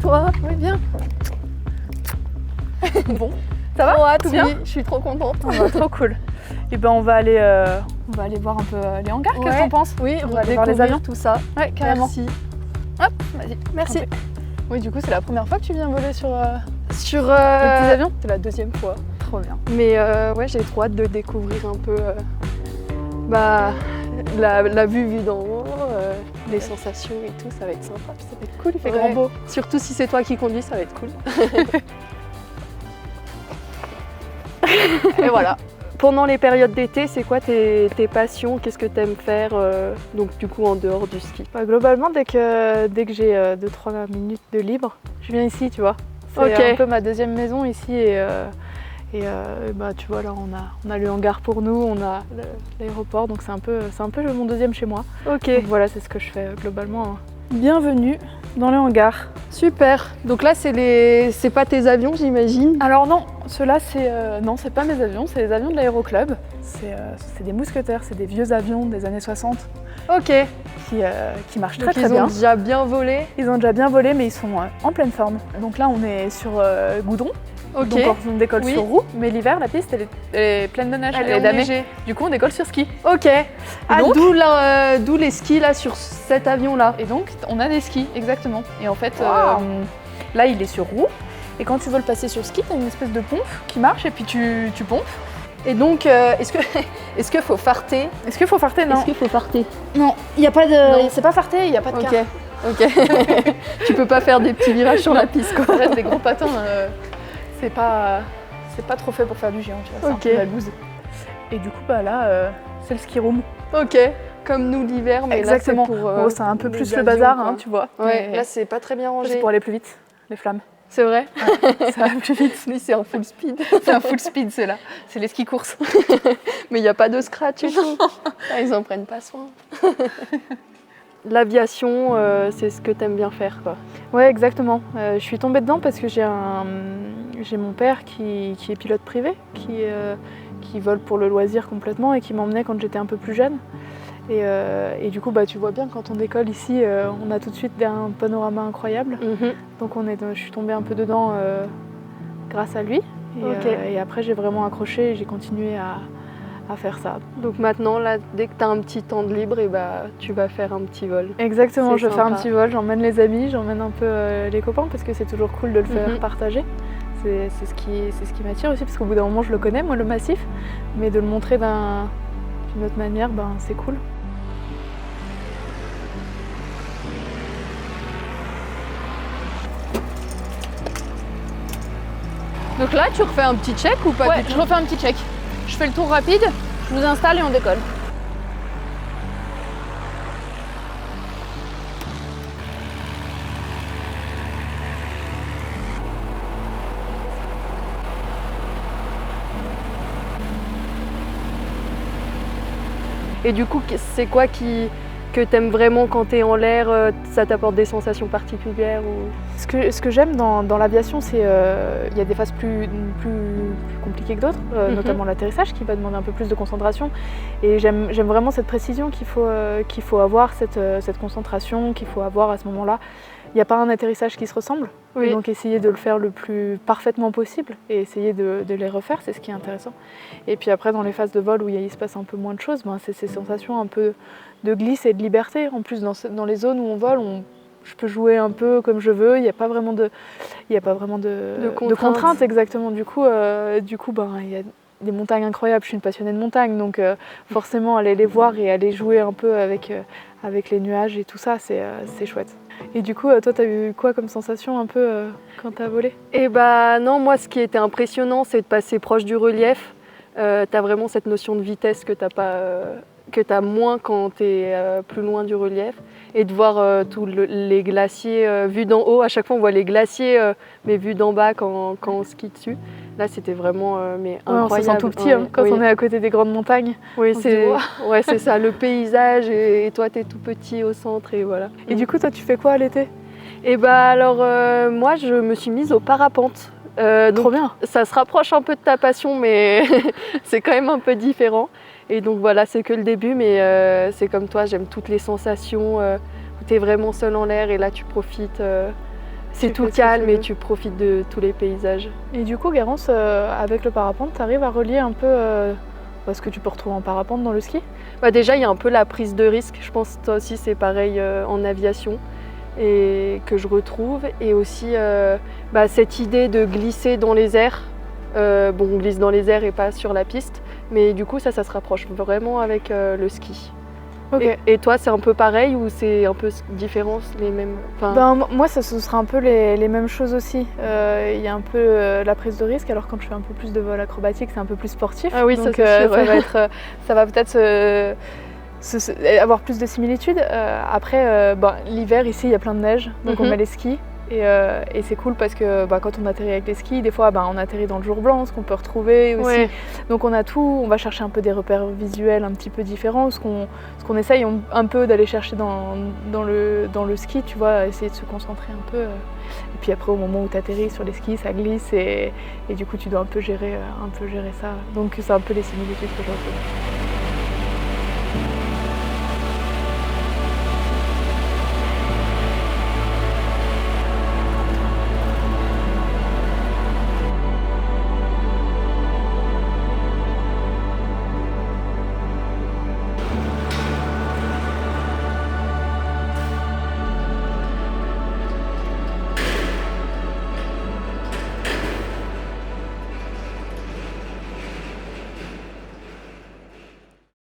toi? Oui, bien. Bon, Ça va? ouais, Tout oui, bien? je suis trop contente. Trop cool. Et ben on va aller voir un peu les hangars, qu'est-ce que t'en penses? Oui, On on va va aller voir les découvrir avions. tout ça. Ouais, carrément. Merci. Hop, vas-y. Merci. Santé. Oui, du coup, c'est la première fois que tu viens voler sur Sur les petits avions? c'est la deuxième fois. Trop bien. Mais ouais, j'ai trop hâte de découvrir un peu la vue d'en haut, les sensations et tout, ça va être sympa, ça va être cool. Il fait grand beau. Surtout si c'est toi qui conduis, ça va être cool. Et voilà. Pendant les périodes d'été, c'est quoi tes passions? Qu'est-ce que tu aimes faire donc du coup en dehors du ski? Bah, globalement, dès que j'ai 2-3 minutes de libre, je viens ici, tu vois. C'est Ok. un peu ma deuxième maison ici et bah, tu vois, là, on a le hangar pour nous, on a l'aéroport, donc c'est un peu mon deuxième chez moi. Ok, Donc voilà, c'est ce que je fais globalement. Bienvenue dans le hangar. super. Donc là, c'est pas tes avions, j'imagine? Alors non, ceux-là, non, c'est pas mes avions, c'est les avions de l'aéroclub. C'est des mousquetaires, c'est des vieux avions des années 60 Ok. qui marchent Donc très ils bien. ont déjà bien volé. Ils ont déjà bien volé, mais ils sont en pleine forme. Donc là, on est sur goudron. Ok. Donc on décolle Oui. sur roue, mais l'hiver, la piste, elle est pleine de neige, Elle elle est est damée. enneigée. Du coup, on décolle sur ski. Ok. Ah, donc d'où les skis là sur cet avion-là. Et donc, on a des skis, exactement. Et en fait, Wow. là, il est sur roue. Et quand tu veux le passer sur ski, tu as une espèce de pompe qui marche et puis tu pompes. Et donc, est-ce que faut farter? Est-ce qu'il faut farter? Non. Est-ce qu'il faut farter? Non, il n'y a pas Non. de. C'est pas farté, il n'y a pas de Ok. car. Ok. Tu peux pas faire des petits virages sur la piste, quoi. Ça reste des gros patins. C'est pas trop fait pour faire du géant, tu vois. Ok. C'est un peu la loose. Et du coup, bah là, c'est le ski room. Ok. Comme nous l'hiver, mais Exactement. là c'est pour. Bon, c'est un peu les plus le avions, bazar, quoi. hein, tu vois. Ouais. Mais Là c'est pas très bien ça, rangé. c'est pour aller plus vite, les flammes. C'est vrai. Ça va plus vite. Lui c'est en full speed. C'est un full speed, c'est là. C'est les skis courses. Mais il n'y a pas de scratch et tout. Ah, ils en prennent pas soin. L'aviation, c'est ce que t'aimes bien faire, quoi. Ouais, exactement. Je suis tombée dedans parce que j'ai mon père qui est pilote privé, qui vole pour le loisir complètement et qui m'emmenait quand j'étais un peu plus jeune. Et du coup, bah, tu vois bien, quand on décolle ici, on a tout de suite un panorama incroyable. Donc je suis tombée un peu dedans grâce à lui. Ok. Et après, j'ai vraiment accroché et j'ai continué à faire ça. Donc maintenant, là, dès que tu as un petit temps de libre, et bah, tu vas faire un petit vol. Exactement, C'est je vais faire un sympa. petit vol, j'emmène les amis, j'emmène un peu les copains parce que c'est toujours cool de le faire partager. C'est ce qui m'attire aussi parce qu'au bout d'un moment, je le connais, moi, le massif, mais de le montrer d'une autre manière, ben, c'est cool. Donc là, tu refais un petit check ou pas Ouais, du je tout? refais un petit check. Je fais le tour rapide, je vous installe et on décolle. Et du coup, c'est quoi que t'aimes vraiment quand t'es en l'air? Ça t'apporte des sensations particulières ou... Ce que j'aime dans l'aviation, c'est il y a des phases plus compliquées que d'autres, notamment l'atterrissage qui va demander un peu plus de concentration. Et j'aime vraiment cette précision qu'il faut avoir, cette concentration qu'il faut avoir à ce moment-là. Il n'y a pas un atterrissage qui se ressemble, Oui. donc essayer de le faire le plus parfaitement possible et essayer de les refaire, c'est ce qui est intéressant. Et puis après, dans les phases de vol où il se passe un peu moins de choses, ben, c'est ces sensations un peu de glisse et de liberté. En plus, dans les zones où on vole, je peux jouer un peu comme je veux, il n'y a pas vraiment de contraintes exactement. Du coup, ben, il y a des montagnes incroyables, je suis une passionnée de montagnes, donc forcément aller les voir et aller jouer un peu avec les nuages et tout ça, c'est chouette. Et du coup, toi, t'as eu quoi comme sensation un peu quand t'as volé? Eh bah non, moi ce qui était impressionnant, c'est de passer proche du relief. T'as vraiment cette notion de vitesse que t'as moins quand t'es plus loin du relief. Et de voir tous les glaciers vus d'en haut. À chaque fois, on voit les glaciers, mais vus d'en bas quand on skie dessus. Là, c'était vraiment incroyable. On se sent tout petit quand on est à côté des grandes montagnes. Oui, c'est ouais, c'est ça, le paysage et toi, t'es tout petit au centre et voilà. Et du coup, toi, tu fais quoi à l'été? Et bah alors, moi, je me suis mise au parapente. Trop bien. Ça se rapproche un peu de ta passion, mais c'est quand même un peu différent. Et donc voilà, c'est que le début, mais c'est comme toi, j'aime toutes les sensations où tu es vraiment seul en l'air et là tu profites. C'est Tu tout fais ce que tu calme et veux. tu profites de tous les paysages. Et du coup, Garance, avec le parapente, tu arrives à relier un peu ce que tu peux retrouver en parapente dans le ski? Bah déjà, il y a un peu la prise de risque. Je pense que toi aussi, c'est pareil en aviation et que je retrouve. Et aussi cette idée de glisser dans les airs. On glisse dans les airs et pas sur la piste. Mais du coup, ça se rapproche vraiment avec le ski. Ok. Et toi, c'est un peu pareil ou c'est un peu différent, les mêmes... Moi, ce sera un peu les mêmes choses aussi. Il y a un peu la prise de risque, alors quand je fais un peu plus de vol acrobatique, c'est un peu plus sportif. Ah oui, ça, donc c'est sûr, ça ouais. va être, ça va peut-être avoir plus de similitudes. Après, l'hiver, ici, il y a plein de neige, donc on met les skis. Et c'est cool parce que quand on atterrit avec les skis, des fois on atterrit dans le jour blanc, ce qu'on peut retrouver aussi. Ouais. Donc on a tout, on va chercher un peu des repères visuels un petit peu différents, ce qu'on essaye un peu d'aller chercher dans le ski, tu vois, essayer de se concentrer un peu. Et puis après au moment où tu atterris sur les skis, ça glisse et du coup tu dois un peu gérer ça. Donc c'est un peu les similitudes que je retrouve.